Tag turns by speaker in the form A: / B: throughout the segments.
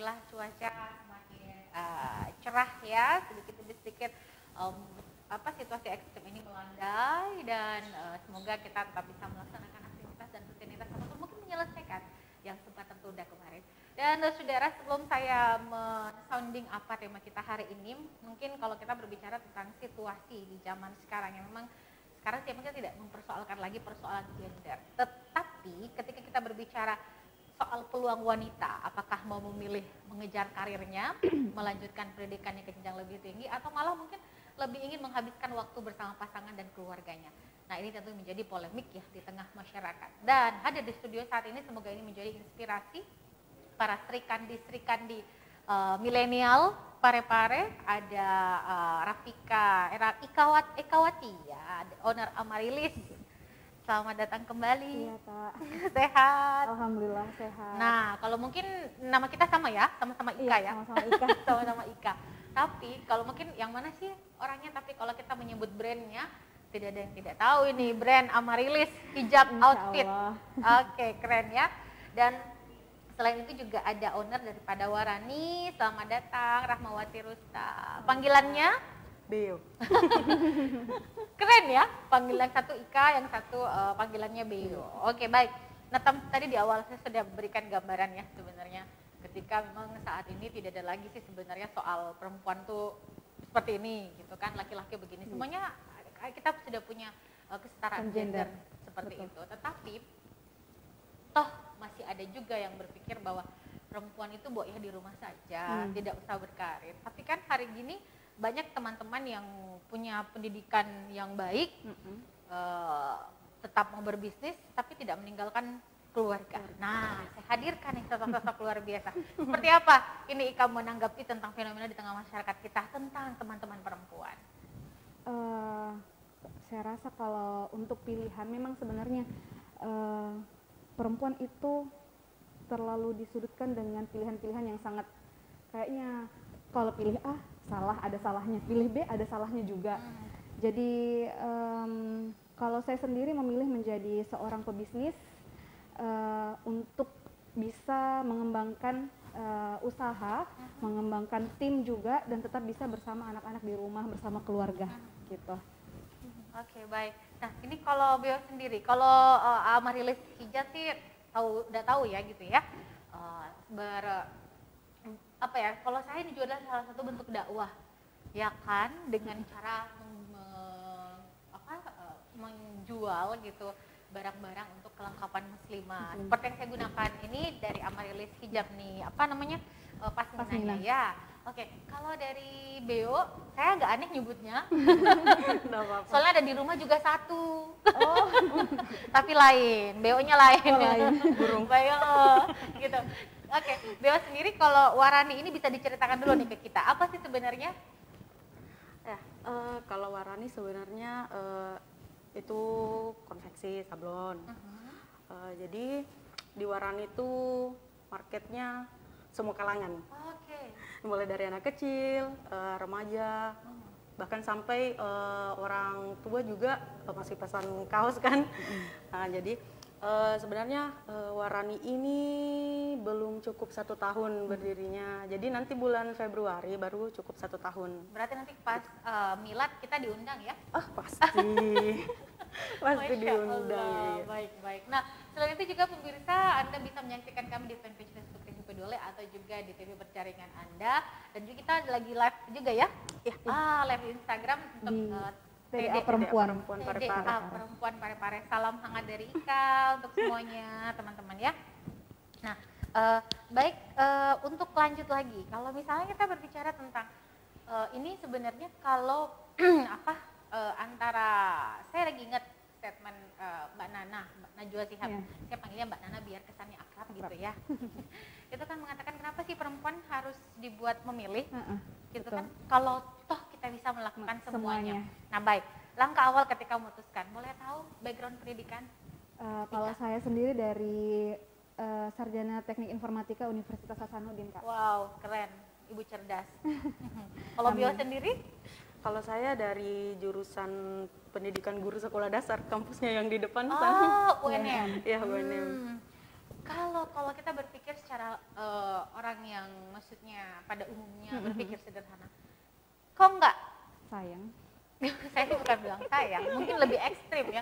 A: alhamdulillah cuaca semakin cerah ya, sedikit demi sedikit situasi ekstrim ini melandai dan semoga kita tetap bisa melaksanakan aktivitas dan rutinitas ataupun mungkin menyelesaikan yang sempat tertunda kemarin. Dan saudara, sebelum saya men-sounding apa tema kita hari ini, mungkin kalau kita berbicara tentang situasi di zaman sekarang yang memang sekarang sih kita tidak mempersoalkan lagi persoalan gender, tetapi ketika kita berbicara soal peluang wanita, apakah mau memilih mengejar karirnya, melanjutkan pendidikannya ke jenjang lebih tinggi, atau malah mungkin lebih ingin menghabiskan waktu bersama pasangan dan keluarganya. Nah, ini tentu menjadi polemik ya di tengah masyarakat. Dan hadir di studio saat ini, semoga ini menjadi inspirasi para serikandi milenial Parepare. Ada Rafika Ekawati ya, owner Amarilis. Selamat datang kembali.
B: Iya, Kak.
A: Sehat?
B: Alhamdulillah sehat.
A: Nah, kalau mungkin nama kita sama ya, sama-sama Ika
B: iya,
A: ya.
B: Sama-sama Ika.
A: Sama-sama Ika. Tapi kalau mungkin yang mana sih orangnya? Tapi kalau kita menyebut brandnya, tidak ada yang tidak tahu ini brand Amarilis hijab outfit. Oke, keren ya. Dan selain itu juga ada owner daripada Warani. Selamat datang, Rahmawati Rusta. Panggilannya?
C: Beo.
A: Keren ya, panggilan satu Ika, yang satu panggilannya Beo. Oke, baik. Nah, tadi di awal saya sudah berikan gambaran ya sebenarnya ketika memang saat ini tidak ada lagi sih sebenarnya soal perempuan tuh seperti ini gitu kan, laki-laki begini. Semuanya kita sudah punya kesetaraan gender seperti itu. Tetapi toh masih ada juga yang berpikir bahwa perempuan itu ya di rumah saja, tidak usah berkarir. Tapi kan hari gini banyak teman-teman yang punya pendidikan yang baik, tetap mau berbisnis tapi tidak meninggalkan keluarga. Nah, saya hadirkan nih sosok-sosok luar biasa. Seperti apa ini Ika menanggapi tentang fenomena di tengah masyarakat kita tentang teman-teman perempuan?
B: Saya rasa kalau untuk pilihan memang sebenarnya perempuan itu terlalu disudutkan dengan pilihan-pilihan yang sangat kayaknya kalau pilih A salah, ada salahnya, pilih B ada salahnya juga. Jadi kalau saya sendiri memilih menjadi seorang pebisnis untuk bisa mengembangkan usaha, mengembangkan tim juga, dan tetap bisa bersama anak-anak di rumah, bersama keluarga gitu.
A: Oke, baik. Nah, ini kalau Beo sendiri, kalau Amarilis hijab sih udah tahu ya gitu ya. Kalau saya ini juga adalah salah satu bentuk dakwah, ya kan, dengan cara menjual gitu barang-barang untuk kelengkapan muslimah. Seperti yang saya gunakan ini dari Amarilis hijab nih, pasminanya ya. Oke, kalau dari Beo, saya agak aneh nyebutnya. Soalnya ada di rumah juga satu. Oh, tapi lain, Beo-nya lain. Burung Beo, gitu. Oke, Beo sendiri kalau Warani ini bisa diceritakan dulu nih ke kita. Apa sih sebenarnya?
C: Ya, kalau Warani sebenarnya itu konveksi sablon. Jadi di Warani itu marketnya semua kalangan.
A: Oke.
C: Mulai dari anak kecil, remaja, bahkan sampai orang tua juga masih pesan kaos kan. Nah, jadi sebenarnya Warani ini belum cukup 1 tahun berdirinya. Jadi nanti bulan Februari baru cukup 1 tahun.
A: Berarti nanti pas milad kita diundang ya?
C: Pasti. Pasti diundang.
A: Iya. Baik. Nah, selain itu juga pemirsa, Anda bisa menyaksikan kami di fanpage Facebook TV Peduli atau juga di TV berjaringan Anda. Dan juga kita lagi live juga ya? Live di Instagram untuk
B: TDA Perempuan
A: Parepare. Salam hangat dari Ika untuk semuanya teman-teman ya. Nah, baik, untuk lanjut lagi, kalau misalnya kita berbicara tentang ini sebenarnya kalau antara saya lagi ingat statement Mbak Najwa Shihab, saya panggilnya Mbak Nana biar kesannya akrab gitu ya. Itu kan mengatakan kenapa sih perempuan harus dibuat memilih, gitu kan? Kalau toh kita bisa melakukan semuanya. Nah, baik, langkah awal ketika memutuskan, boleh tahu background pendidikan?
B: Kalau saya sendiri dari Sarjana Teknik Informatika Universitas Hasanuddin, Kak.
A: Wow, keren, ibu cerdas. Kalau Beo sendiri?
C: Kalau saya dari jurusan pendidikan guru sekolah dasar, kampusnya yang di depan.
A: UNM.
C: Iya, UNM.
A: Kalau kita berpikir secara orang yang pada umumnya berpikir sederhana. Kok enggak?
B: Sayang.
A: Saya sih bukan bilang sayang, mungkin lebih ekstrim ya.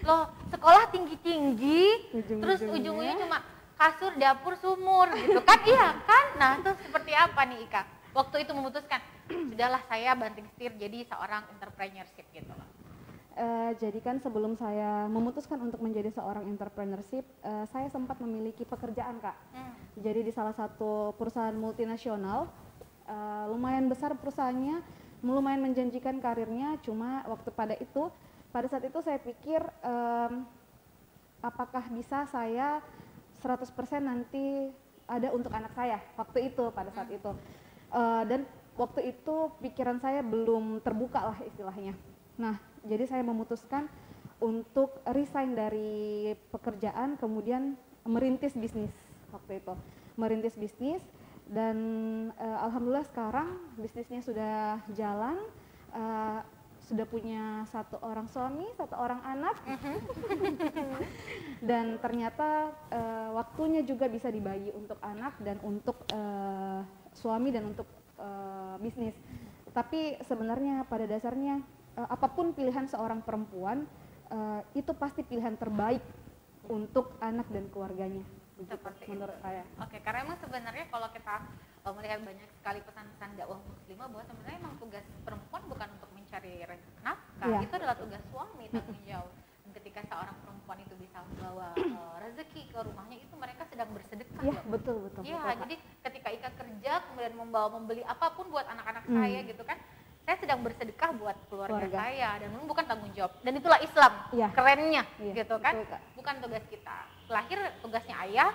A: Loh, sekolah tinggi-tinggi, terus ujung-ujungnya cuma kasur, dapur, sumur gitu kan? Iya kan? Nah, itu seperti apa nih Ika? Waktu itu memutuskan, sudahlah saya banting setir jadi seorang entrepreneurship gitu loh.
B: Jadi kan sebelum saya memutuskan untuk menjadi seorang entrepreneurship, saya sempat memiliki pekerjaan Kak. Jadi di salah satu perusahaan multinasional, lumayan besar perusahaannya, lumayan menjanjikan karirnya. Cuma pada saat itu saya pikir apakah bisa saya 100% nanti ada untuk anak saya waktu itu pada saat itu. Dan waktu itu pikiran saya belum terbuka lah istilahnya. Nah, jadi saya memutuskan untuk resign dari pekerjaan, kemudian merintis bisnis waktu itu. Merintis bisnis dan alhamdulillah sekarang bisnisnya sudah jalan, sudah punya 1 orang suami, 1 orang anak. Dan ternyata waktunya juga bisa dibagi untuk anak dan untuk suami dan untuk bisnis. Tapi sebenarnya pada dasarnya apapun pilihan seorang perempuan itu pasti pilihan terbaik untuk anak dan keluarganya.
A: Seperti
B: menurut
A: itu.
B: saya.
A: Oke, karena emang sebenarnya kalau kita melihat banyak sekali pesan-pesan dakwah muslimah bahwa sebenarnya emang tugas perempuan bukan untuk mencari nafkah,
B: Iya.
A: itu adalah tugas suami tanggung jawab. Dan ketika seorang perempuan itu bisa membawa rezeki ke rumahnya, itu mereka sedang bersedekah.
B: Iya,
A: loh.
B: betul.
A: Iya,
B: Kak.
A: jadi ketika Ika kerja kemudian membeli apapun buat anak-anak saya gitu kan, saya sedang bersedekah buat keluarga saya dan memang bukan tanggung jawab. Dan itulah Islam,
B: Iya.
A: kerennya
B: Iya,
A: gitu kan.
B: betul, Kak.
A: Bukan tugas kita. Lahir tugasnya ayah,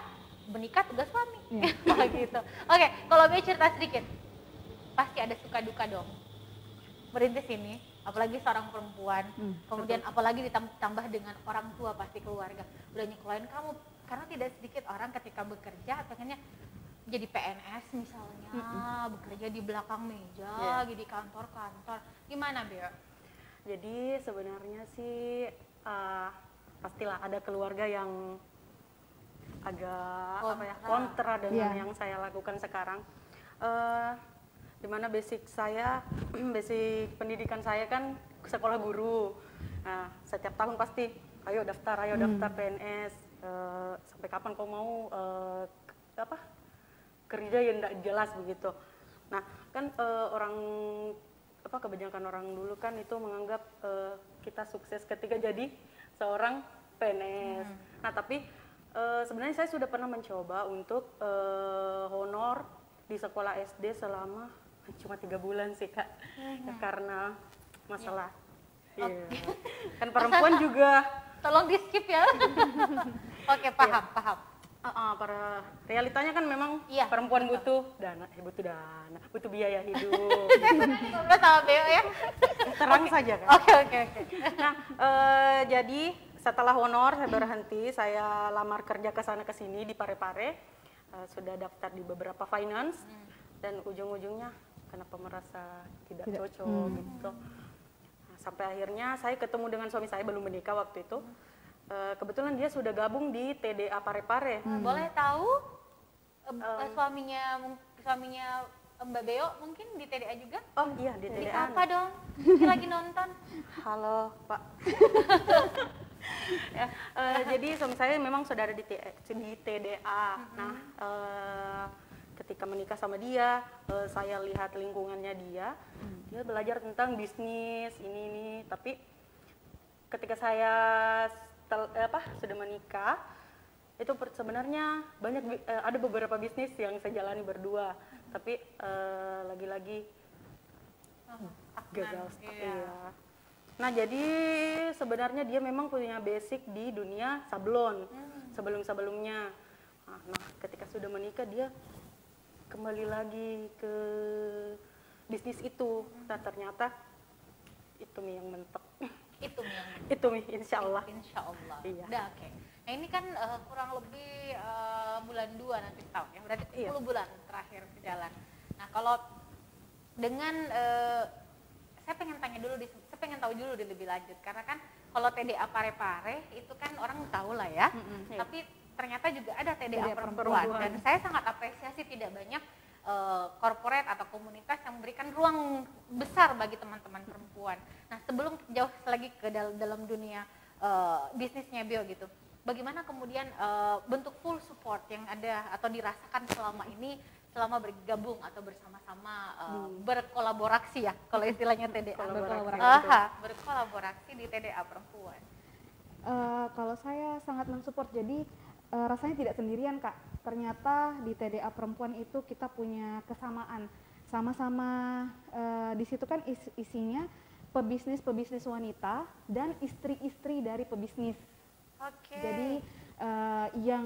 A: menikah tugas suami.
B: Iya.
A: Gitu. Oke, kalau Be cerita sedikit. Pasti ada suka duka dong. Merintis ini, apalagi seorang perempuan, kemudian apalagi ditambah dengan orang tua pasti keluarga. Udah nyekolahin kamu, karena tidak sedikit orang ketika bekerja pengennya jadi PNS misalnya, bekerja di belakang meja, di kantor-kantor. Gimana, Beo?
C: Jadi sebenarnya sih pastilah ada keluarga yang agak kontra dengan yang saya lakukan sekarang. Dimana basic pendidikan saya kan sekolah guru. Nah, setiap tahun pasti ayo daftar PNS. Sampai kapan kau mau kerja yang tidak jelas begitu. Nah, kan kebanyakan orang dulu kan itu menganggap kita sukses ketika jadi seorang PNS. Nah, tapi sebenarnya saya sudah pernah mencoba untuk honor di sekolah SD selama cuma 3 bulan sih Kak, karena masalah. Kan perempuan juga.
A: Tolong di skip ya. Oke, paham.
C: Para realitanya kan memang perempuan butuh biaya hidup.
A: Ngobrol sama Beo ya.
C: Terang saja kan.
A: Oke.
C: Nah, jadi setelah honor saya berhenti, saya lamar kerja ke sana ke sini di Parepare, sudah daftar di beberapa finance dan ujung-ujungnya kenapa merasa tidak cocok gitu. Nah, sampai akhirnya saya ketemu dengan suami saya, belum menikah waktu itu. Kebetulan dia sudah gabung di TDA Parepare.
A: Boleh tahu suaminya Mbak Beo mungkin di TDA juga?
C: Oh iya, di
A: Di
C: TDA.
A: apa dong? Ini lagi nonton.
C: Halo Pak. Jadi suami saya memang saudara di TDA. Nah, ketika menikah sama dia, saya lihat lingkungannya dia belajar tentang bisnis ini. Tapi ketika saya sudah menikah, itu sebenarnya ada beberapa bisnis yang saya jalani berdua, tapi lagi-lagi gagal. Iya. Nah, jadi sebenarnya dia memang punya basic di dunia sablon sebelum-sebelumnya. Nah, ketika sudah menikah dia kembali lagi ke bisnis itu. Nah, ternyata itu yang mentok. Itu insya Allah.
A: Insya Allah.
C: Iya.
A: Udah oke. Nah ini kan kurang lebih bulan 2 nanti tahun ya, berarti 10 bulan terakhir berjalan. Nah kalau dengan saya pengen tahu dulu lebih lanjut, karena kan kalau TDA Parepare itu kan orang tahu lah ya, tapi ternyata juga ada TDA perempuan dan saya sangat apresiasi tidak banyak corporate atau komunitas yang memberikan ruang besar bagi teman-teman perempuan. Nah, sebelum jauh lagi ke dalam dunia bisnisnya Beo gitu, bagaimana kemudian bentuk full support yang ada atau dirasakan selama ini, selama bergabung atau bersama-sama berkolaborasi ya, kalau istilahnya TDA, berkolaborasi di TDA Perempuan.
B: Kalau saya sangat mensupport, jadi rasanya tidak sendirian Kak. Ternyata di TDA Perempuan itu kita punya kesamaan, sama-sama di situ kan isinya pebisnis wanita dan istri-istri dari pebisnis.
A: Oke.
B: Jadi yang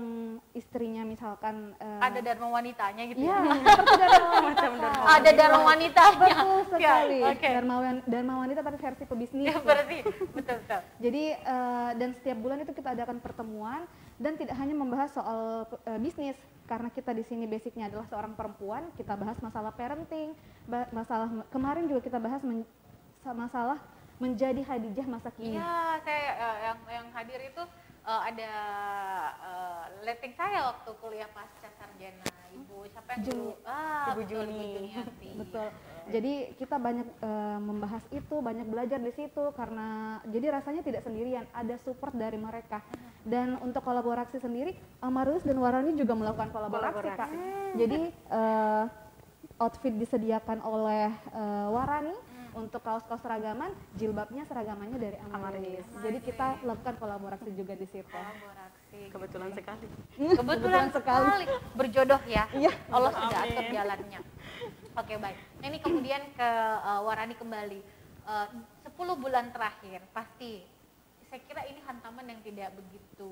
B: istrinya misalkan
A: ada dharma wanitanya gitu
B: ya,
A: ada dharma wanitanya.
B: Betul sekali.
A: Ya, okay.
B: Dharma wanita tapi versi pebisnis.
A: Ya, berarti betul.
B: Jadi dan setiap bulan itu kita adakan pertemuan dan tidak hanya membahas soal bisnis, karena kita di sini basicnya adalah seorang perempuan, kita bahas masalah parenting, masalah kemarin juga kita bahas masalah menjadi Khadijah masa kini.
A: Iya, saya yang hadir itu ada letting saya waktu kuliah pasca sarjana, Ibu siapa yang dulu?
B: Ibu Juniati. Betul. Jadi kita banyak membahas itu, banyak belajar di situ karena jadi rasanya tidak sendirian, ada support dari mereka. Dan untuk kolaborasi sendiri, Amaryllis dan Warani juga melakukan kolaborasi. Kak. Jadi outfit disediakan oleh Warani. Untuk kaos-kaos seragaman, jilbabnya seragamannya dari Amaryllis. Jadi kita lakukan kolaborasi juga di situ.
C: Kebetulan sekali.
A: Kebetulan sekali. Berjodoh ya.
B: Iya.
A: Allah sudah atur jalannya. Oke, baik. Nah, ini kemudian ke Warani kembali. 10 bulan terakhir pasti saya kira ini hantaman yang tidak begitu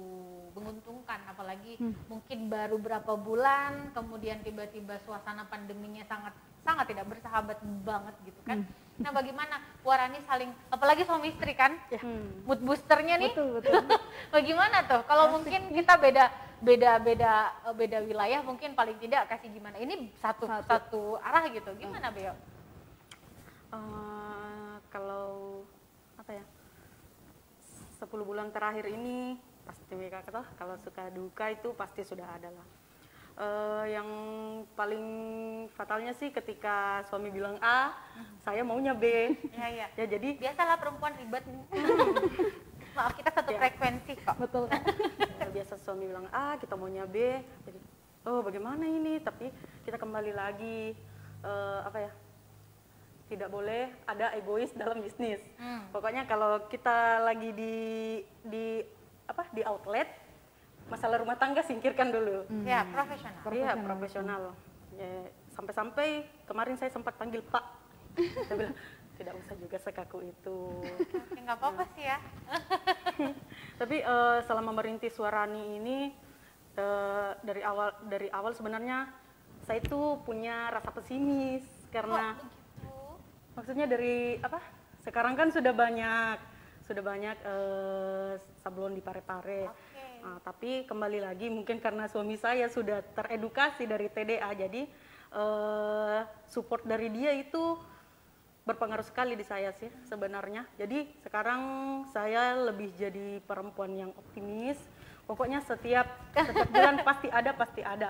A: menguntungkan, apalagi mungkin baru berapa bulan kemudian tiba-tiba suasana pandeminya sangat tidak bersahabat banget gitu kan. Nah, bagaimana Warani saling, apalagi suami istri kan, mood boosternya nih.
B: Betul.
A: Bagaimana tuh? Kalau mungkin kita beda wilayah, mungkin paling tidak kasih gimana? Ini satu arah gitu. Gimana Beo?
C: Kalau apa ya? 10 bulan terakhir ini pasti mereka kata kalau suka duka itu pasti sudah ada lah. Yang paling fatalnya sih ketika suami bilang A, saya maunya B.
A: Iya.
C: Ya jadi
A: biasalah perempuan ribet. Maaf, kita satu frekuensi kok.
B: Betul.
C: Biasa suami bilang A, kita maunya B. Jadi oh bagaimana ini? Tapi kita kembali lagi apa ya? Tidak boleh ada egois dalam bisnis. Pokoknya kalau kita lagi di outlet, masalah rumah tangga singkirkan dulu.
A: Ya, profesional.
C: Iya, profesional. Ya, sampai-sampai kemarin saya sempat panggil Pak. Saya bilang, tidak usah juga sekaku itu.
A: Oke, nggak apa-apa sih ya.
C: Tapi selama merintis Warani ini, dari awal sebenarnya saya itu punya rasa pesimis. Karena maksudnya dari apa? Sekarang kan sudah banyak sablon di Parepare. Tapi kembali lagi mungkin karena suami saya sudah teredukasi dari TDA, jadi support dari dia itu berpengaruh sekali di saya sih sebenarnya. Jadi sekarang saya lebih jadi perempuan yang optimis. Pokoknya setiap bulan pasti ada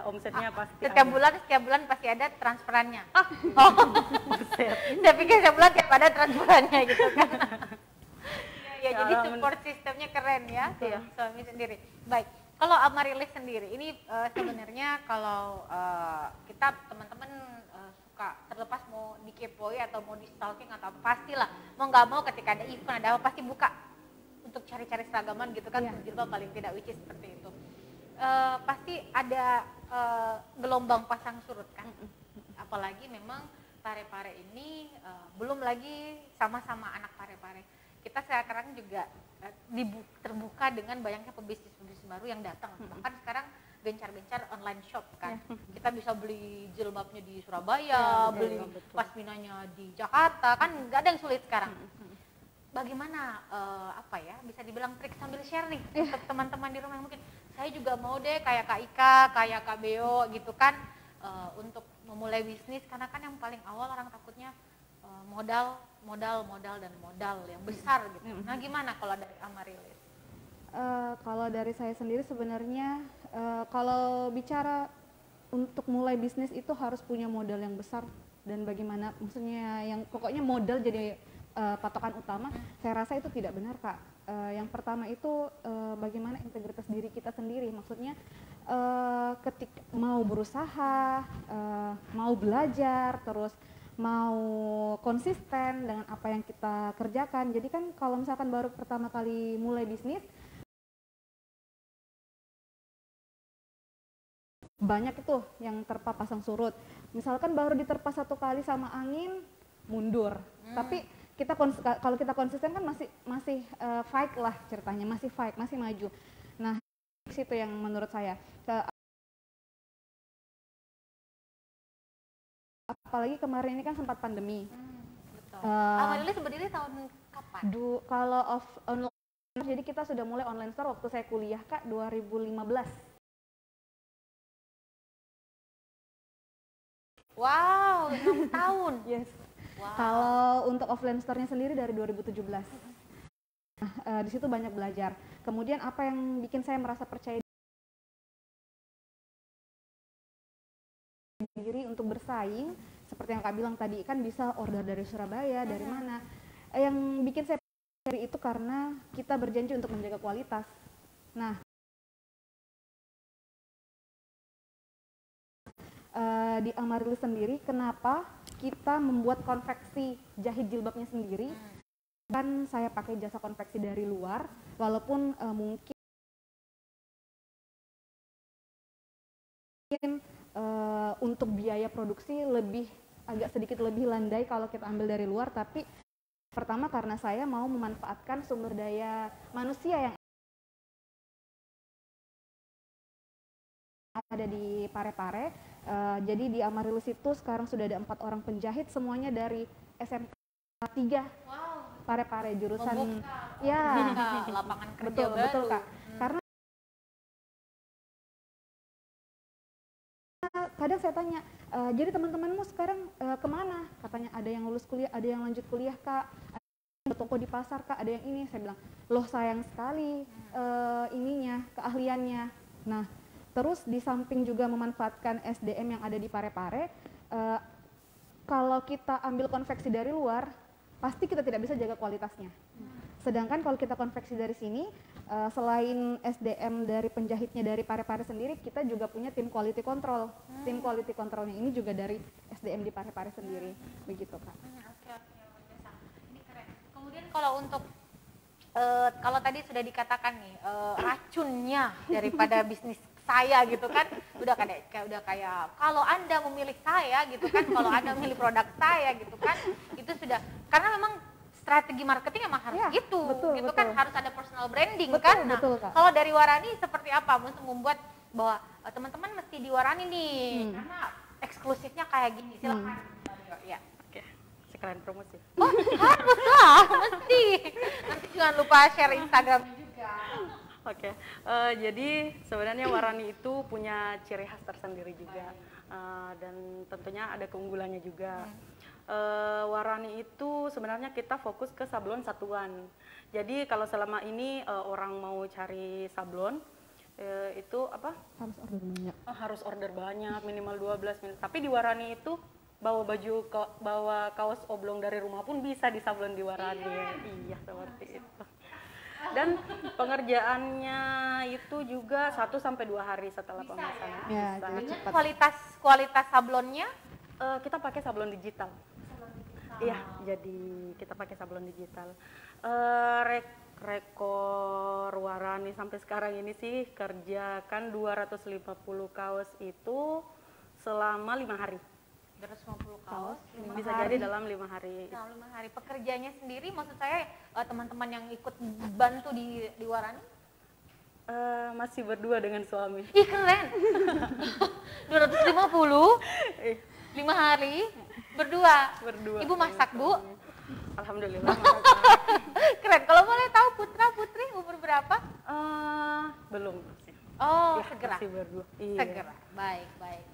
C: omsetnya pasti
A: setiap
C: ada.
A: bulan pasti ada transferannya. Saya pikir setiap bulan tiap ada transferannya gitu kan. Ya, jadi support sistemnya keren ya, suami sendiri. Baik, kalau Amaryllis sendiri, ini sebenarnya kalau kita teman-teman suka terlepas mau dikepoi atau mau di stalking atau pastilah mau nggak mau ketika ada event ada apa pasti buka untuk cari-cari seragaman gitu kan, jilbab paling tidak, which is seperti itu. Pasti ada gelombang pasang surut kan, apalagi memang Parepare ini belum lagi sama-sama anak Parepare. Kita sekarang juga terbuka dengan banyaknya pebisnis baru yang datang. Bahkan sekarang gencar-gencar online shop kan. Kita bisa beli jilbabnya di Surabaya, beli pasminanya di Jakarta, kan nggak ada yang sulit sekarang. Bagaimana apa ya, bisa dibilang trik sambil share nih untuk teman-teman di rumah yang mungkin saya juga mau deh kayak Kak Ika, kayak Kak Beo gitu kan, untuk memulai bisnis, karena kan yang paling awal orang takutnya modal yang besar gitu. Nah, gimana kalau dari Amaryllis?
B: Kalau dari saya sendiri sebenarnya kalau bicara untuk mulai bisnis itu harus punya modal yang besar, dan bagaimana, maksudnya yang pokoknya modal jadi patokan utama. Saya rasa itu tidak benar, Kak. Yang pertama itu bagaimana integritas diri kita sendiri, maksudnya ketika mau berusaha, mau belajar, terus mau konsisten dengan apa yang kita kerjakan. Jadi kan kalau misalkan baru pertama kali mulai bisnis, banyak itu yang terpa pasang surut. Misalkan baru diterpa 1 kali sama angin, mundur. Tapi kalau kita konsisten kan masih fight lah ceritanya, masih fight, masih maju. Nah, itu yang menurut saya. Apalagi kemarin ini kan sempat pandemi.
A: Betul. Lilis berdiri tahun kapan?
B: Kalau online, jadi kita sudah mulai online store waktu saya kuliah, Kak, 2015.
A: Wow, 6 tahun.
B: Yes.
A: Wow.
B: Kalau untuk offline store-nya sendiri dari 2017. Nah, di situ banyak belajar. Kemudian apa yang bikin saya merasa percaya diri untuk bersaing, seperti yang Kak bilang tadi, kan bisa order dari Surabaya, dari mana. Yang bikin saya percaya diri itu karena kita berjanji untuk menjaga kualitas. Nah, di Amaryllis sendiri, kenapa kita membuat konveksi jahit jilbabnya sendiri? Kan saya pakai jasa konveksi dari luar, walaupun mungkin untuk biaya produksi agak sedikit lebih landai kalau kita ambil dari luar, tapi pertama karena saya mau memanfaatkan sumber daya manusia yang ada di Parepare. Jadi di Amaryllis itu sekarang sudah ada 4 orang penjahit, semuanya dari SMK 3.
A: Wow.
B: Parepare jurusan
A: Membuka
B: ya
A: lapangan kerja
B: betul,
A: baru.
B: betul, Kak. Karena kadang saya tanya, jadi teman-temanmu sekarang kemana? Katanya ada yang lulus kuliah, ada yang lanjut kuliah, Kak, ada yang toko di pasar, Kak, ada yang ini. Saya bilang, loh sayang sekali keahliannya. Nah, terus di samping juga memanfaatkan SDM yang ada di Parepare, kalau kita ambil konveksi dari luar, pasti kita tidak bisa jaga kualitasnya. Sedangkan kalau kita konveksi dari sini, selain SDM dari penjahitnya dari Parepare sendiri, kita juga punya tim quality control. Tim quality controlnya ini juga dari SDM di Parepare sendiri, begitu, Kak.
A: Oke, ini keren. Kemudian kalau untuk kalau tadi sudah dikatakan nih racunnya daripada bisnis saya gitu kan, udah kayak kalau Anda memilih saya gitu kan, kalau Anda memilih produk saya gitu kan, itu sudah, karena memang strategi marketing emang harus gitu, betul. Kan harus ada personal branding, betul, kan. Nah, kalau dari Warani seperti apa untuk membuat bahwa teman-teman mesti di Warani nih, karena eksklusifnya kayak gini, silakan. Ya.
C: Oke, sekalian promosi.
A: Oh, harus lah, mesti. Nanti jangan lupa share Instagram juga.
C: Oke, jadi sebenarnya Warani itu punya ciri khas tersendiri juga, dan tentunya ada keunggulannya juga. Warani itu sebenarnya kita fokus ke sablon satuan. Jadi kalau selama ini orang mau cari sablon itu apa?
B: Harus order banyak.
C: Harus order banyak, minimal 12 menit. Tapi di Warani itu bawa kaos oblong dari rumah pun bisa disablon di Warani. Iya, seperti itu. Dan pengerjaannya itu juga 1-2 hari setelah pemesanan.
B: Ya,
C: bisa.
A: Kualitas sablonnya
C: kita pakai sablon digital. Iya, jadi kita pakai sablon digital. Rekor Warani sampai sekarang ini sih kerjakan 250 kaos itu selama 5 hari.
A: 250 kaos,
C: bisa jadi dalam 5 hari.
A: Dalam 5 hari. Pekerjanya sendiri, maksud saya teman-teman yang ikut bantu di Warani?
C: Masih berdua dengan suami.
A: Ih, keren. 250, 5 hari, berdua. Ibu masak, Bu?
C: Alhamdulillah.
A: Keren. Kalau boleh tahu Putra Putri umur berapa?
C: Belum sih.
A: Oh,
C: ya,
A: segera.
C: Masih berdua. Iya.
A: Segera. Baik.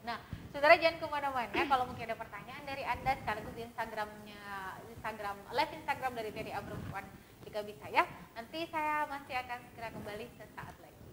A: Nah, saudara jangan kemana-mana. Kalau mungkin ada pertanyaan dari Anda sekaligus di live Instagram dari Teddy Abrumpuan jika bisa ya. Nanti saya masih akan segera kembali sesaat lagi.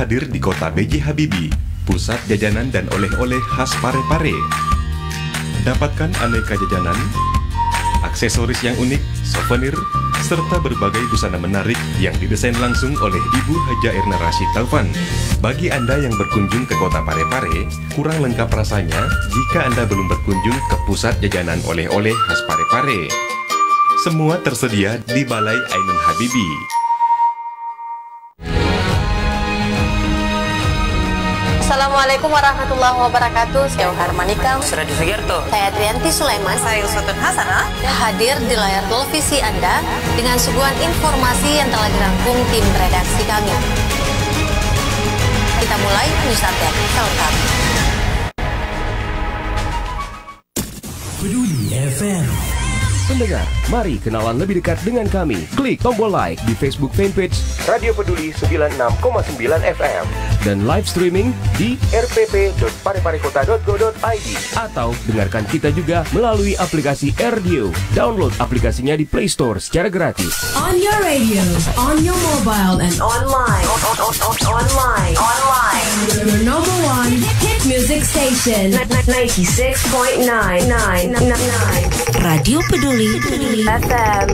D: hadir di kota B.J. Habibie, pusat jajanan dan oleh-oleh khas Parepare. Dapatkan aneka jajanan, aksesoris yang unik, souvenir, serta berbagai busana menarik yang didesain langsung oleh Ibu Haja Erna Rashid Taufan. Bagi Anda yang berkunjung ke kota Parepare, kurang lengkap rasanya jika Anda belum berkunjung ke pusat jajanan oleh-oleh khas Parepare. Semua tersedia di Balai Ainun Habibie.
E: Assalamualaikum warahmatullahi wabarakatuh. Saya Harmanika,
F: Suradi Sugiarto,
E: saya Trianti Sulaiman,
F: saya Uswatun Hasanah,
E: hadir di layar televisi Anda dengan suguhan informasi yang telah dirangkum tim redaksi kami. Kita mulai news update selengkapnya.
G: Peduli FM.
H: Pendengar, mari kenalan lebih dekat dengan kami. Klik tombol like di Facebook fanpage Radio Peduli 96,9 FM dan live streaming di rpp.pareparekota.go.id atau dengarkan kita juga melalui aplikasi RDio. Download aplikasinya di Play Store secara gratis.
G: On your radio, on your mobile and
E: Online.
G: your number one hit music station
E: 96.9
G: Radio Peduli
E: FM.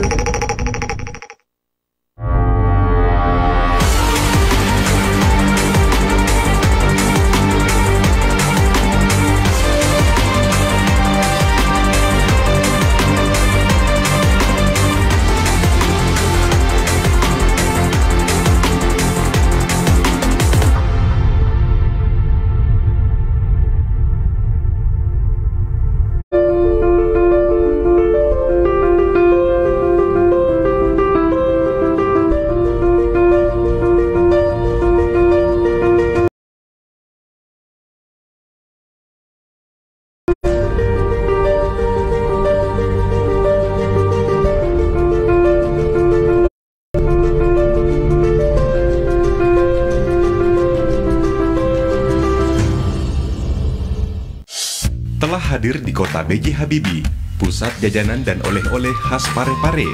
D: Telah hadir di kota B.J. Habibie, pusat jajanan dan oleh-oleh khas Parepare.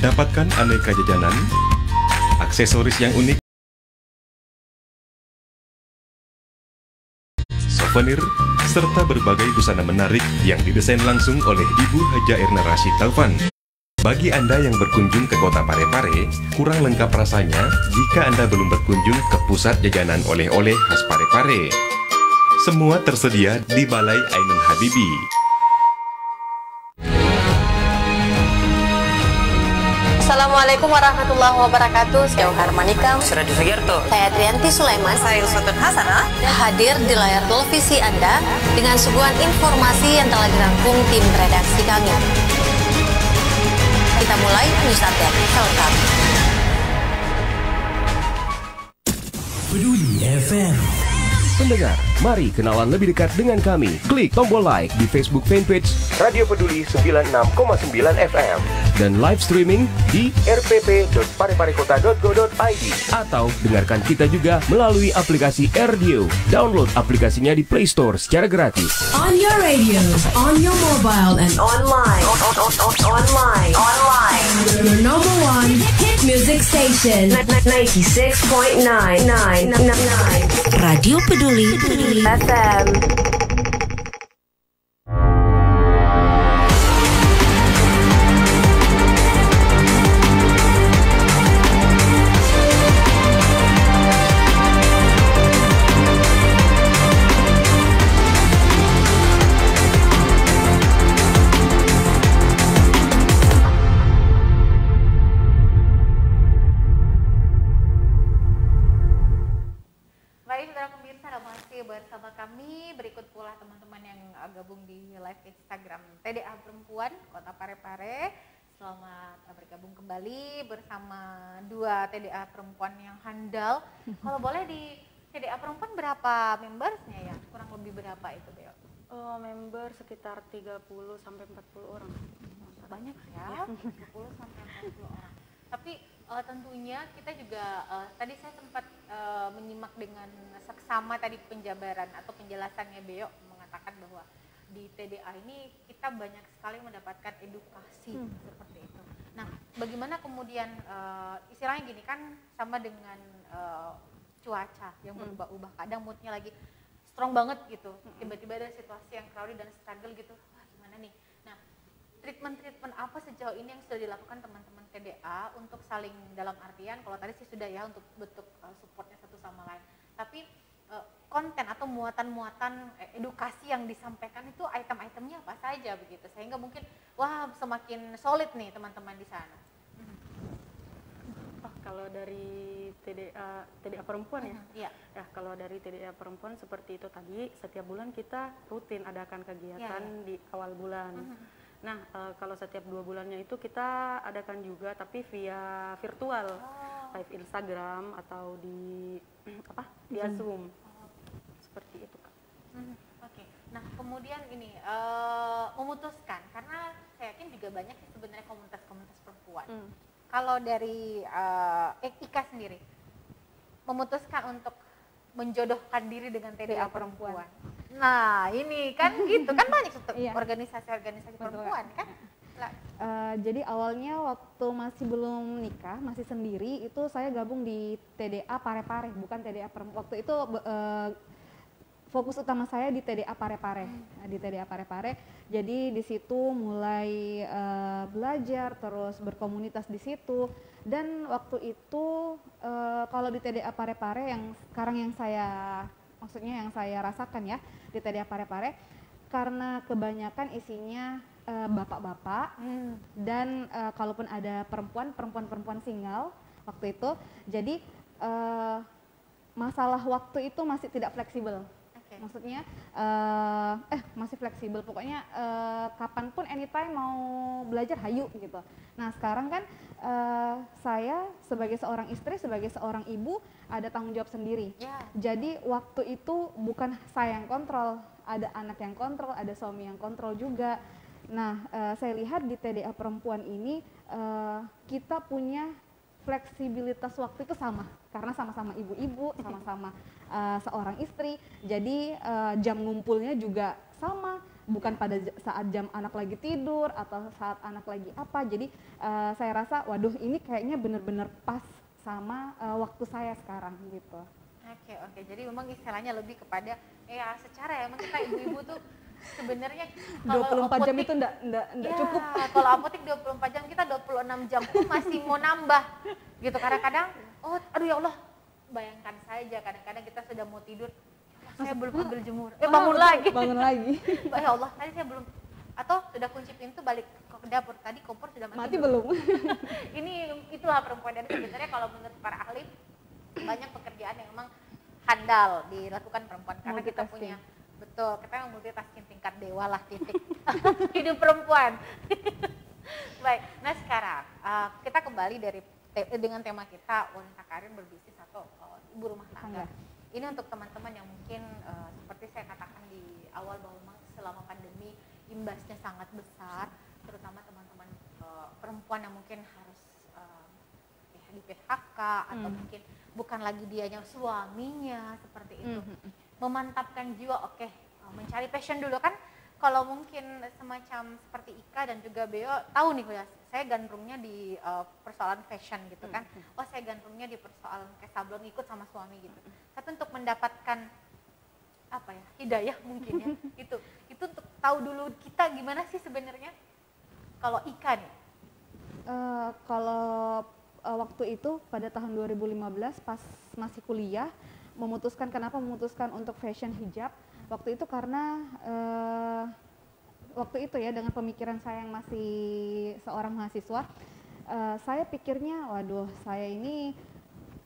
D: Dapatkan aneka jajanan, aksesoris yang unik, souvenir, serta berbagai busana menarik yang didesain langsung oleh Ibu Haja Erna Rashid Taufan. Bagi Anda yang berkunjung ke kota Parepare, kurang lengkap rasanya jika Anda belum berkunjung ke pusat jajanan oleh-oleh khas Parepare. Semua tersedia di Balai Ainun Habibie.
E: Assalamualaikum warahmatullahi wabarakatuh. Saya Harmanika,
F: Suradi Sugiarto,
E: saya Trianti Sulaiman,
F: saya Uswatun Hasanah,
E: hadir di layar televisi Anda dengan suguhan informasi yang telah dirangkum tim redaksi kami. Kita mulai news update selengkapnya.
G: Peduli FM.
H: Pendengar, mari kenalan lebih dekat dengan kami. Klik tombol like di Facebook fanpage Radio Peduli 96,9 FM dan live streaming di rpp.pareparekota.go.id atau dengarkan kita juga melalui aplikasi RDio. Download aplikasinya di Play Store secara gratis.
G: On your radio, on your mobile and
E: Online.
G: your number one hit music station
E: 96.9
G: Radio Peduli
E: FM. Baik, saudara pemirsa, masih bersama kami. Berikut pula teman-teman yang gabung di live Instagram TDA Perempuan Kota Parepare. Selamat bergabung kembali bersama dua TDA Perempuan yang handal. Kalau boleh di TDA Perempuan berapa membersnya ya? Kurang lebih berapa itu, Beo?
C: Member sekitar 30 sampai 40 orang.
A: Banyak ya, 30 sampai 40 orang. Tapi tentunya kita juga tadi saya sempat menyimak dengan seksama tadi penjabaran atau penjelasannya Beo mengatakan bahwa di TDA ini kita banyak sekali mendapatkan edukasi seperti itu. Nah, bagaimana kemudian istilahnya gini kan sama dengan cuaca yang berubah-ubah, kadang moodnya lagi strong banget gitu, tiba-tiba ada situasi yang crowded dan struggle gitu, wah gimana nih. Nah, treatment apa sejauh ini yang sudah dilakukan teman-teman TDA untuk saling, dalam artian kalau tadi sih sudah ya untuk bentuk supportnya satu sama lain, tapi konten atau muatan-muatan edukasi yang disampaikan itu item-itemnya apa saja begitu, sehingga mungkin wah semakin solid nih teman-teman di sana.
C: Kalau dari TDA perempuan ya,
A: Iya.
C: kalau dari TDA perempuan seperti itu tadi, setiap bulan kita rutin adakan kegiatan di awal bulan. Nah, kalau setiap 2 bulannya itu kita adakan juga, tapi via virtual, live Instagram atau di via Zoom. Seperti itu, Kak.
A: Oke. Nah, kemudian ini memutuskan, karena saya yakin juga banyak sih sebenarnya komunitas-komunitas perempuan. Kalau dari Ika sendiri memutuskan untuk menjodohkan diri dengan TDA perempuan. Nah, ini kan gitu kan banyak organisasi-organisasi perempuan kan.
B: Jadi awalnya waktu masih belum nikah, masih sendiri, itu saya gabung di TDA Parepare, bukan TDA perempuan. Waktu itu fokus utama saya di TDA Parepare, di TDA Parepare. Jadi di situ mulai belajar, terus berkomunitas di situ. Dan waktu itu kalau di TDA Parepare yang sekarang yang saya rasakan ya di TDA Parepare, karena kebanyakan isinya bapak-bapak dan kalaupun ada perempuan single waktu itu, jadi masalah waktu itu masih tidak fleksibel. Maksudnya masih fleksibel, pokoknya kapanpun anytime mau belajar hayu gitu. Nah sekarang kan saya sebagai seorang istri, sebagai seorang ibu ada tanggung jawab sendiri. Jadi waktu itu bukan saya yang kontrol, ada anak yang kontrol, ada suami yang kontrol juga. Nah saya lihat di TDA perempuan ini kita punya fleksibilitas waktu itu sama, karena sama-sama ibu-ibu, sama-sama seorang istri, jadi jam ngumpulnya juga sama, bukan pada saat jam anak lagi tidur atau saat anak lagi apa. Jadi saya rasa waduh ini kayaknya benar-benar pas sama waktu saya sekarang gitu.
A: Oke, jadi memang istilahnya lebih kepada ya secara ya memang kita ibu-ibu tuh sebenarnya
B: 24 jam itu enggak cukup.
A: Kalau apotek 24 jam, kita 26 jam pun masih mau nambah gitu. Kadang-kadang aduh ya Allah, bayangkan saja kadang-kadang kita sudah mau tidur, saya belum ambil jemur, bangun lagi. Ya Allah, tadi saya belum, atau sudah kunci pintu balik ke dapur, tadi kompor sudah mati
B: belum.
A: Itulah perempuan. Dan sebenarnya kalau menurut para ahli banyak pekerjaan yang memang handal dilakukan perempuan, karena kita punya kita yang multitasking tingkat dewa lah titik hidup perempuan. Baik, nah sekarang kita kembali dengan tema kita wanita karir, berbisnis atau ibu rumah tangga. Ini untuk teman-teman yang mungkin seperti saya katakan di awal bahwa memang selama pandemi imbasnya sangat besar, terutama teman-teman perempuan yang mungkin harus di PHK atau mungkin bukan lagi dianya, suaminya seperti itu. Memantapkan jiwa, mencari passion dulu kan. Kalau mungkin semacam seperti Ika dan juga Beo tahu nih, saya gandrungnya di persoalan fashion gitu kan. Saya gandrungnya di persoalan kayak sablon, ikut sama suami gitu. Tapi untuk mendapatkan hidayah mungkin ya, itu untuk tahu dulu kita gimana sih sebenarnya. Kalau Ika nih,
B: kalau waktu itu pada tahun 2015 pas masih kuliah, kenapa memutuskan untuk fashion hijab waktu itu, karena waktu itu ya dengan pemikiran saya yang masih seorang mahasiswa, saya pikirnya waduh saya ini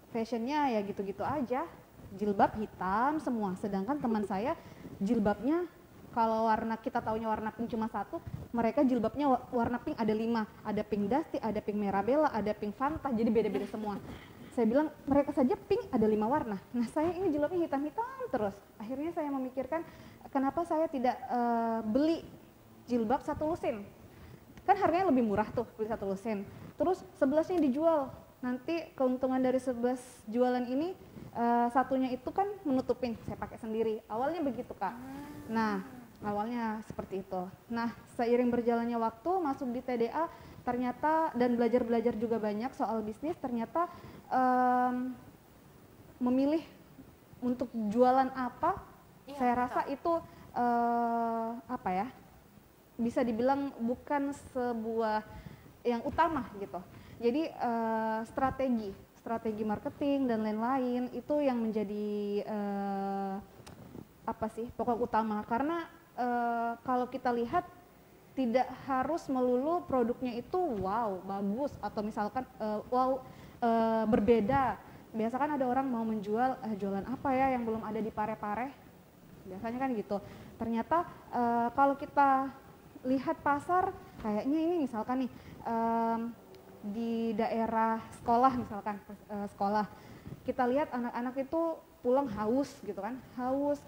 B: fashionnya ya gitu-gitu aja, jilbab hitam semua, sedangkan teman saya jilbabnya kalau warna, kita taunya warna pink cuma satu, mereka jilbabnya warna pink ada 5, ada pink dusty, ada pink Mirabella, ada pink Fanta, jadi beda-beda semua. Saya bilang mereka saja pink ada 5 warna, nah saya ini jilbabnya hitam-hitam terus. Akhirnya saya memikirkan kenapa saya tidak beli jilbab 1 lusin, kan harganya lebih murah tuh beli 1 lusin, terus 11-nya dijual, nanti keuntungan dari 11 jualan ini satunya itu kan menutupin, saya pakai sendiri. Awalnya begitu Kak. Nah awalnya seperti itu. Nah seiring berjalannya waktu masuk di TDA ternyata, dan belajar juga banyak soal bisnis, ternyata memilih untuk jualan apa,
A: Iya,
B: saya
A: betul.
B: rasa itu apa ya, bisa dibilang bukan sebuah yang utama gitu. Jadi strategi marketing dan lain-lain itu yang menjadi apa sih pokok utama, karena kalau kita lihat tidak harus melulu produknya itu wow bagus atau misalkan berbeda. Biasa kan ada orang mau menjual jualan apa ya yang belum ada di Parepare, biasanya kan gitu. Ternyata kalau kita lihat pasar kayaknya ini misalkan nih di daerah sekolah misalkan sekolah, kita lihat anak-anak itu pulang haus gitu kan, haus,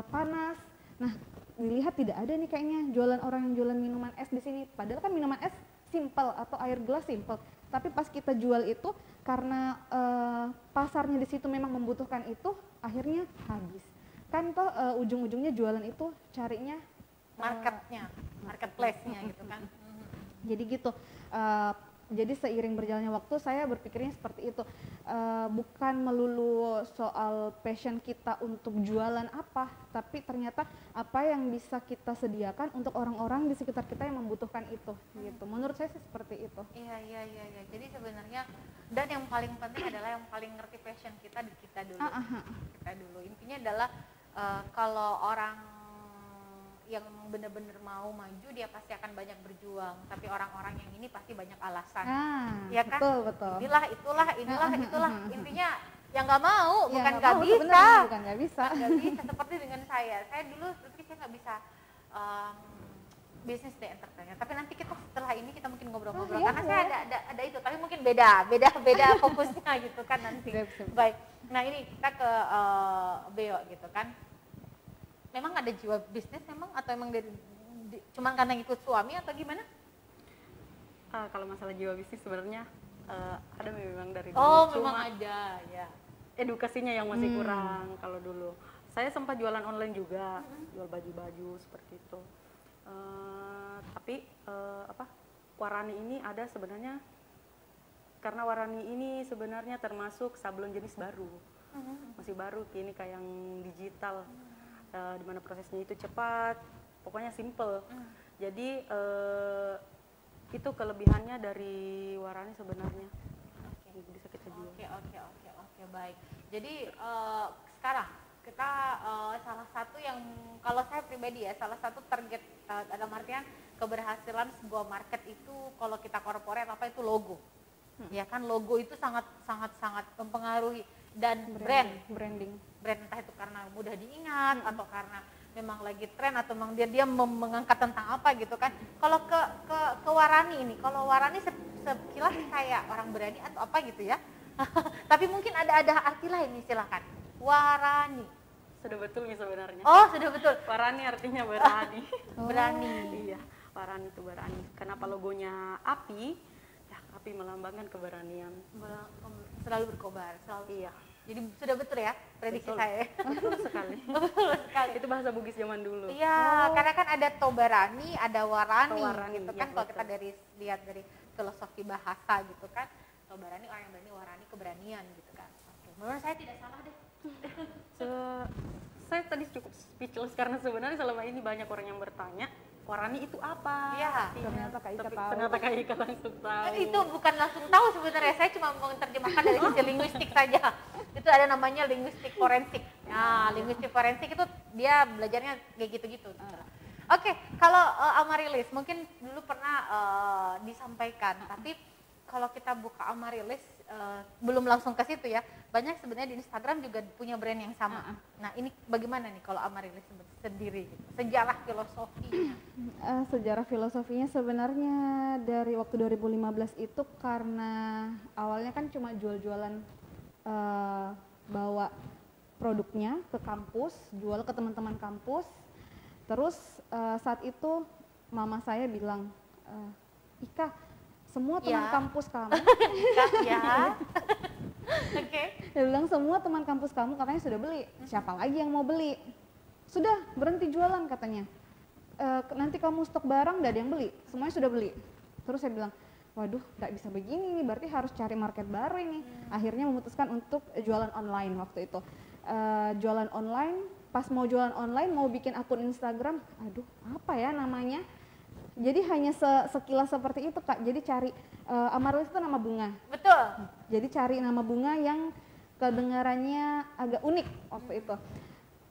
B: panas. Nah, dilihat tidak ada nih kayaknya jualan orang yang jualan minuman es di sini. Padahal kan minuman es simple atau air gelas simple. Tapi pas kita jual itu karena pasarnya di situ memang membutuhkan itu, akhirnya habis. Kan toh ujung-ujungnya jualan itu carinya
A: Marketnya, marketplace-nya gitu kan.
B: jadi gitu. Jadi seiring berjalannya waktu saya berpikirnya seperti itu, bukan melulu soal passion kita untuk jualan apa, tapi ternyata apa yang bisa kita sediakan untuk orang-orang di sekitar kita yang membutuhkan itu gitu. Menurut saya sih seperti itu.
A: Iya. Jadi sebenarnya dan yang paling penting adalah yang paling ngerti passion kita di kita dulu. Kita dulu. Intinya adalah kalau orang yang benar-benar mau maju dia pasti akan banyak berjuang, tapi orang-orang yang ini pasti banyak alasan. Ya kan?
B: Betul.
A: Inilah, intinya yang nggak mau, bukan
B: Ya,
A: nggak
B: mau,
A: bisa.
B: sebenarnya bukan nggak bisa.
A: Nggak bisa, seperti dengan saya dulu saya nggak bisa bisnis di entrepreneur, tapi nanti kita setelah ini kita mungkin ngobrol-ngobrol
B: iya,
A: karena saya ada itu, tapi mungkin beda fokusnya gitu kan nanti.
B: Siap.
A: Baik, nah ini kita ke Beo gitu kan. Memang ada jiwa bisnis memang atau emang cuman karena ikut suami atau gimana?
C: Kalau masalah jiwa bisnis sebenarnya ada memang dari dulu.
A: Oh,
C: Cuma
A: memang ada ya.
C: edukasinya yang masih kurang kalau dulu. Saya sempat jualan online juga, jual baju-baju seperti itu. Tapi Warani ini ada sebenarnya karena Warani ini sebenarnya termasuk sablon jenis baru, masih baru, kini kayak yang digital. Di mana prosesnya itu cepat, pokoknya simple. Jadi itu kelebihannya dari Warani sebenarnya. Bisa kita jual.
A: Oke, baik. Jadi sekarang kita salah satu yang kalau saya pribadi ya, salah satu target dalam artian keberhasilan sebuah market itu kalau kita corporate apa itu logo. Ya kan, logo itu sangat mempengaruhi, dan branding entah itu karena mudah diingat atau karena memang lagi tren atau memang dia mengangkat tentang apa gitu kan. Kalau ke Warani ini, kalau Warani sekilas kayak orang berani atau apa gitu ya. Tapi mungkin ada arti lain nih, silakan. Warani.
C: Sudah betul nih sebenarnya.
A: Oh, sudah betul.
C: Warani artinya berani.
A: Berani.
C: Iya, Warani itu berani. Kenapa logonya api? Ya, api melambangkan keberanian.
A: Selalu berkobar, selalu.
C: Iya.
A: Jadi sudah betul ya prediksi
C: Betul.
A: saya.
C: Betul sekali.
A: Betul sekali.
C: Itu bahasa Bugis zaman dulu.
A: Iya, karena kan ada Tobarani, ada Warani,
C: Warani,
A: gitu
C: iya,
A: kan. Kalau kita
C: betul.
A: lihat dari filosofi bahasa gitu kan, Tobarani orang yang berani, Warani keberanian gitu kan. Oke, menurut saya tidak salah deh.
C: Saya tadi cukup speechless karena sebenarnya selama ini banyak orang yang bertanya, Warani itu apa?
A: Iya.
C: Artinya.
B: Ternyata Kak Ika
C: Tapi
B: tahu.
C: Ternyata Kak Ika langsung tahu.
A: Itu bukan langsung tahu sebenarnya, saya cuma menerjemahkan dari sisi linguistik saja. Itu ada namanya linguistik forensik. Nah, linguistik forensik itu dia belajarnya kayak gitu-gitu. Oke, kalau Amarilis mungkin dulu pernah disampaikan, tapi kalau kita buka Amarilis belum langsung ke situ ya. Banyak sebenarnya di Instagram juga punya brand yang sama. Nah, ini bagaimana nih kalau Amarilis sendiri gitu? Sejarah filosofinya.
B: Sejarah filosofinya sebenarnya dari waktu 2015 itu karena awalnya kan cuma jual-jualan, bawa produknya ke kampus, jual ke teman-teman kampus. Terus saat itu mama saya bilang, Ika, semua teman
A: Ya.
B: kampus kamu,
A: Ya. Oke.
B: dia bilang semua teman kampus kamu katanya sudah beli, siapa lagi yang mau beli? Sudah berhenti jualan katanya. Nanti kamu stok barang nggak ada yang beli, semuanya sudah beli. Terus saya bilang, waduh nggak bisa begini nih, berarti harus cari market baru ini. Akhirnya memutuskan untuk jualan online waktu itu. jualan online. Pas mau jualan online, mau bikin akun Instagram, aduh apa ya namanya? Jadi hanya sekilas seperti itu Kak. Jadi cari Amaryllis itu nama bunga.
A: Betul.
B: Jadi cari nama bunga yang kedengarannya agak unik waktu itu.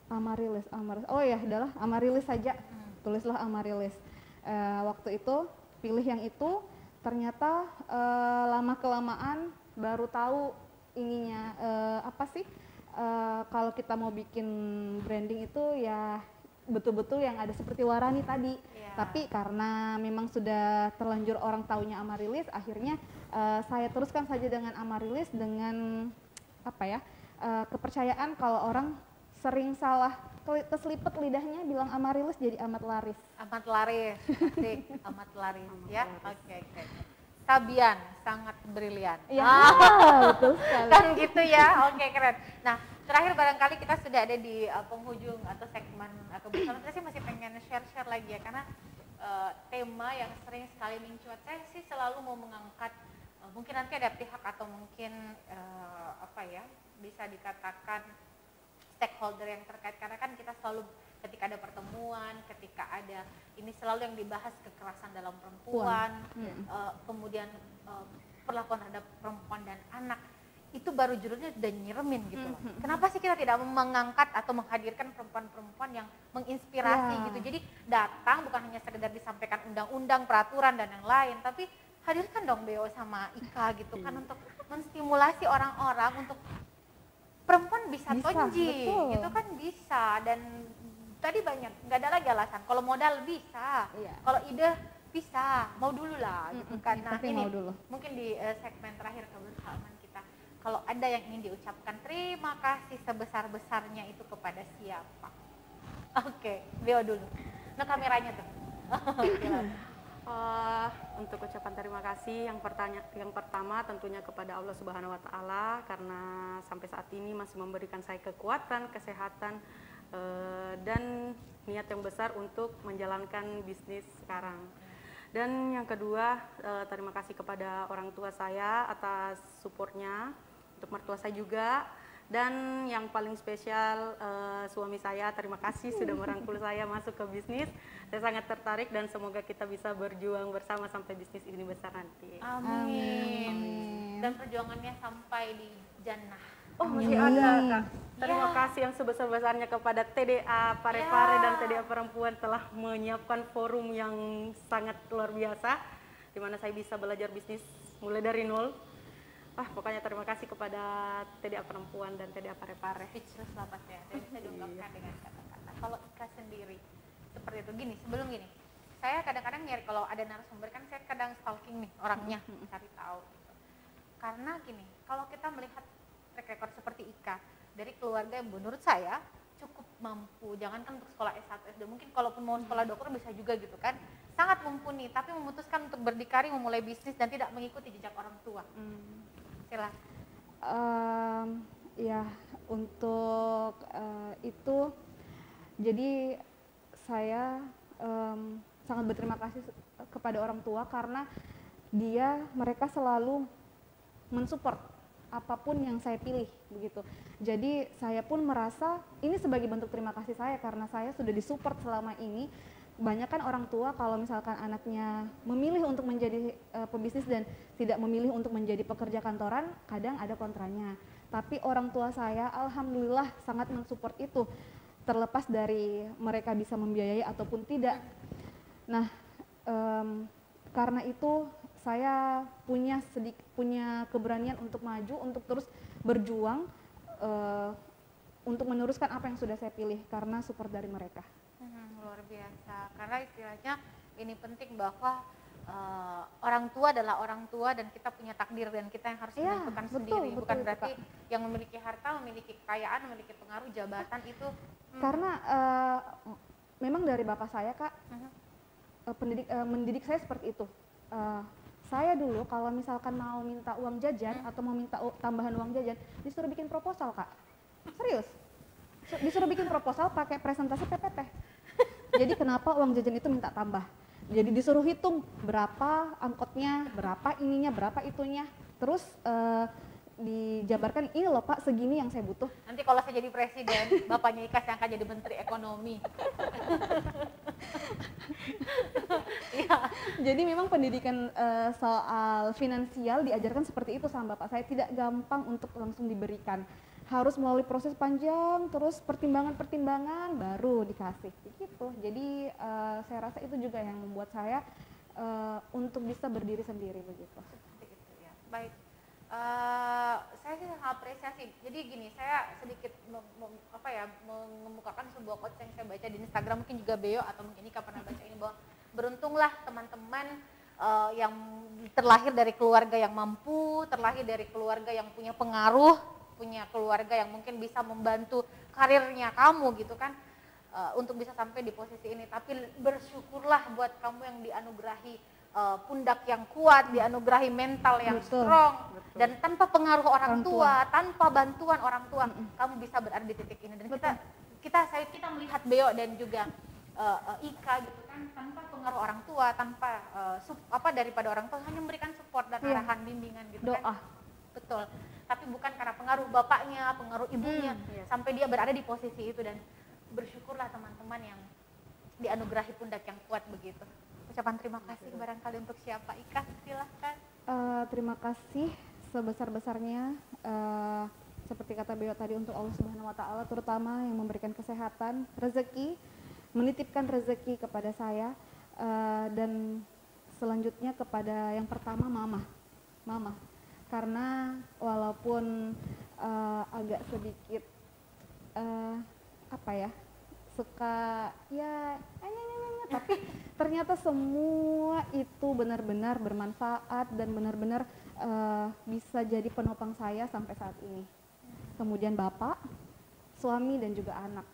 B: Amaryllis. Oh ya, adalah Amaryllis saja. Tulislah Amaryllis. Waktu itu pilih yang itu, ternyata lama kelamaan baru tahu ininya apa sih? Kalau kita mau bikin branding itu ya betul-betul yang ada seperti Warani tadi. Tapi karena memang sudah terlanjur orang taunya Amaryllis, akhirnya saya teruskan saja dengan Amaryllis dengan apa ya? Kepercayaan kalau orang sering salah keselipet lidahnya bilang Amaryllis jadi amat laris.
A: Amat laris, asik, amat laris ya. Oke. Sabian, sangat brilian.
B: Iya, betul sekali.
A: Kan gitu ya, oke keren. Nah, terakhir barangkali kita sudah ada di penghujung atau segmen kebersamaan. Saya sih masih pengen share lagi ya, karena tema yang sering sekali mencuat. Saya sih selalu mau mengangkat, mungkin nanti ada pihak atau mungkin apa ya, bisa dikatakan stakeholder yang terkait, karena kan kita selalu ketika ada pertemuan, ketika ada ini selalu yang dibahas kekerasan dalam perempuan, kemudian perlakuan terhadap perempuan dan anak, itu baru judulnya udah nyeremin gitu loh. Kenapa sih kita tidak mengangkat atau menghadirkan perempuan-perempuan yang menginspirasi gitu? Jadi datang bukan hanya sekedar disampaikan undang-undang, peraturan dan yang lain, tapi hadirkan dong BO sama Ika gitu kan untuk menstimulasi orang-orang untuk perempuan bisa tonji, gitu kan bisa. Dan tadi banyak, nggak ada lagi alasan. Kalau modal bisa, kalau ide bisa, mau dulu lah gitu kan. Nah ini mungkin di segmen terakhir kebersamaan kita, kalau ada yang ingin diucapkan terima kasih sebesar-besarnya itu kepada siapa? Oke, Beo dulu. Nah kameranya tuh.
C: Untuk ucapan terima kasih yang pertama tentunya kepada Allah Subhanahu wa taala, karena sampai saat ini masih memberikan saya kekuatan, kesehatan dan niat yang besar untuk menjalankan bisnis sekarang. Dan yang kedua, terima kasih kepada orang tua saya atas supportnya, untuk mertua saya juga. Dan yang paling spesial suami saya, terima kasih sudah merangkul saya masuk ke bisnis. Saya sangat tertarik dan semoga kita bisa berjuang bersama sampai bisnis ini besar nanti.
A: Amin. Dan perjuangannya sampai di jannah.
C: Oh, masih ada Kak. Terima kasih yang sebesar-besarnya kepada TDA Pare-Pare dan TDA Perempuan telah menyiapkan forum yang sangat luar biasa, di mana saya bisa belajar bisnis mulai dari nol. Pokoknya terima kasih kepada TDA Perempuan dan TDA Pare-Pare.
A: Speechless lah Pak ya, saya bisa diungkapkan dengan kata-kata. Kalau Ika sendiri, seperti itu, sebelum gini, saya kadang-kadang nyari kalau ada narasumber, kan saya kadang stalking nih orangnya, cari tahu gitu. Karena gini, kalau kita melihat track record seperti Ika, dari keluarga yang menurut saya cukup mampu, jangankan untuk sekolah S1, S2, mungkin kalaupun mau sekolah dokter bisa juga gitu kan, sangat mumpuni, tapi memutuskan untuk berdikari, memulai bisnis dan tidak mengikuti jejak orang tua. Silakan.
B: Ya, untuk itu, jadi saya sangat berterima kasih kepada orang tua karena mereka selalu mensupport apapun yang saya pilih begitu. Jadi saya pun merasa ini sebagai bentuk terima kasih saya karena saya sudah disupport selama ini. Banyak kan orang tua kalau misalkan anaknya memilih untuk menjadi pebisnis dan tidak memilih untuk menjadi pekerja kantoran, kadang ada kontranya. Tapi orang tua saya alhamdulillah sangat mensupport itu, terlepas dari mereka bisa membiayai ataupun tidak. Nah, karena itu saya punya keberanian untuk maju, untuk terus berjuang, untuk meneruskan apa yang sudah saya pilih karena support dari mereka.
A: Luar biasa, karena istilahnya ini penting bahwa orang tua adalah orang tua dan kita punya takdir dan kita yang harus menentukan sendiri. Bukan berarti yang memiliki harta, memiliki kekayaan, memiliki pengaruh jabatan itu.
B: Karena memang dari bapak saya Kak, mendidik saya seperti itu. Saya dulu kalau misalkan mau minta uang jajan atau mau minta tambahan uang jajan, disuruh bikin proposal Kak. Serius, disuruh bikin proposal pakai presentasi PPT. Jadi kenapa uang jajan itu minta tambah? Jadi disuruh hitung berapa angkotnya, berapa ininya, berapa itunya. Terus dijabarkan, ini loh Pak, segini yang saya butuh.
A: Nanti kalau saya jadi presiden, bapaknya Ika yang akan jadi menteri ekonomi. Iya.
B: Jadi memang pendidikan soal finansial diajarkan seperti itu sama bapak saya, tidak gampang untuk langsung diberikan. Harus melalui proses panjang, terus pertimbangan-pertimbangan baru dikasih gitu. Jadi saya rasa itu juga yang membuat saya untuk bisa berdiri sendiri begitu.
A: Seperti itu ya. Baik. Saya sih sangat apresiasi. Jadi gini, saya sedikit mengemukakan sebuah quotes yang saya baca di Instagram, mungkin juga Beo atau mungkin Ika pernah baca ini, bahwa beruntunglah teman-teman yang terlahir dari keluarga yang mampu, terlahir dari keluarga yang punya pengaruh, punya keluarga yang mungkin bisa membantu karirnya kamu gitu kan, untuk bisa sampai di posisi ini. Tapi bersyukurlah buat kamu yang dianugerahi pundak yang kuat, dianugerahi mental yang strong, dan tanpa pengaruh orang tua, tanpa bantuan orang tua, kamu bisa berada di titik ini. Dan kita melihat Beo dan juga Ika gitu kan, tanpa pengaruh orang tua, tanpa daripada orang tua, hanya memberikan support dan arahan, bimbingan gitu kan. Betul. Tapi bukan karena pengaruh bapaknya, pengaruh ibunya, sampai dia berada di posisi itu. Dan bersyukurlah teman-teman yang dianugerahi pundak yang kuat begitu. Ucapan terima kasih barangkali untuk siapa? Ika, silahkan.
B: Terima kasih sebesar-besarnya, seperti kata Beo tadi, untuk Allah Subhanahu wa Ta'ala, terutama yang memberikan kesehatan, rezeki, menitipkan rezeki kepada saya, dan selanjutnya kepada yang pertama mama, karena walaupun agak sedikit suka ya tapi ternyata semua itu benar-benar bermanfaat dan benar-benar bisa jadi penopang saya sampai saat ini. Kemudian bapak, suami, dan juga anak.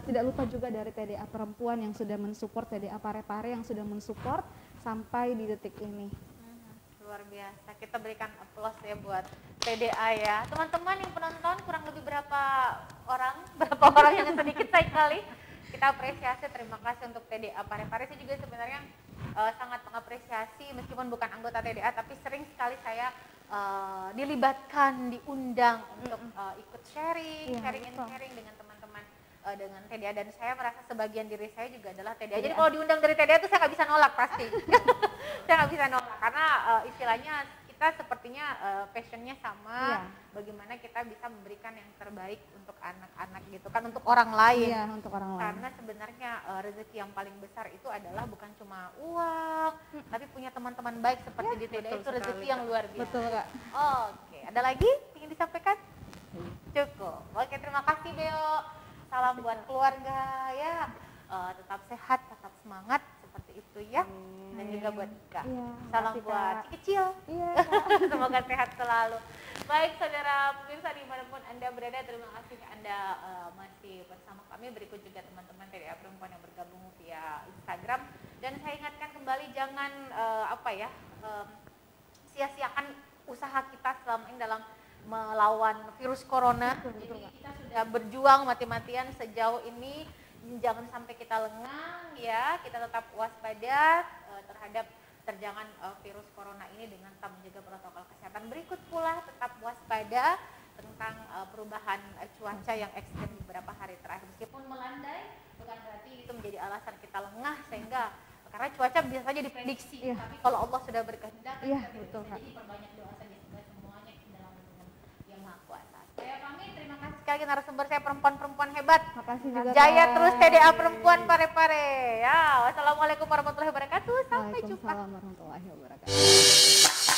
B: Tidak lupa juga dari TDA Perempuan yang sudah mensupport, TDA Pare-Pare yang sudah mensupport sampai di detik ini.
A: Luar biasa, kita berikan aplaus ya buat TDA ya. Teman-teman yang penonton kurang lebih berapa orang yang sedikit sekali. Kita apresiasi, terima kasih untuk TDA Pare-Pare. Saya juga sebenarnya sangat mengapresiasi, meskipun bukan anggota TDA, tapi sering sekali saya dilibatkan, diundang untuk ikut sharing dengan teman-teman dengan TDA, dan saya merasa sebagian diri saya juga adalah TDA. Jadi kalau diundang dari TDA itu saya nggak bisa nolak pasti. Saya nggak bisa nolak karena istilahnya kita sepertinya passionnya sama, bagaimana kita bisa memberikan yang terbaik untuk anak-anak gitu kan, untuk orang lain.
B: Untuk orang lain.
A: Karena sebenarnya rezeki yang paling besar itu adalah bukan cuma uang, tapi punya teman-teman baik seperti di TDA, itu rezeki yang luar biasa.
B: Betul Kak.
A: Oke, ada lagi ingin disampaikan? Cukup. Oke, terima kasih Beo. Salam buat keluarga ya. Tetap sehat, tetap semangat seperti itu ya. Dan juga buat Ika. Salam buat si kecil. Semoga sehat selalu. Baik saudara pemirsa dimanapun Anda berada, terima kasih Anda masih bersama kami. Berikut juga teman-teman TDA Perempuan yang bergabung via Instagram. Dan saya ingatkan kembali, jangan sia-siakan usaha kita selama ini dalam melawan virus corona. Jadi kita sudah berjuang mati-matian sejauh ini, jangan sampai kita lengah ya. Kita tetap waspada terhadap terjangan virus corona ini dengan tetap menjaga protokol kesehatan. Berikut pula tetap waspada tentang perubahan cuaca yang ekstrem beberapa hari terakhir. Meskipun melandai, bukan berarti itu menjadi alasan kita lengah, sehingga karena cuaca bisa saja diprediksi, tapi kalau Allah sudah berkehendak, jadi perbanyak doa saja, semuanya dalam lindungan Yang Maha Kuasa. Saya pamit, terima kasih sekali lagi narasumber saya, perempuan-perempuan hebat.
B: Makasih juga.
A: Jaya terus TDA Perempuan Pare-Pare. Ya, wassalamualaikum warahmatullahi wabarakatuh. Sampai jumpa.
B: Waalaikumsalam warahmatullahi wabarakatuh.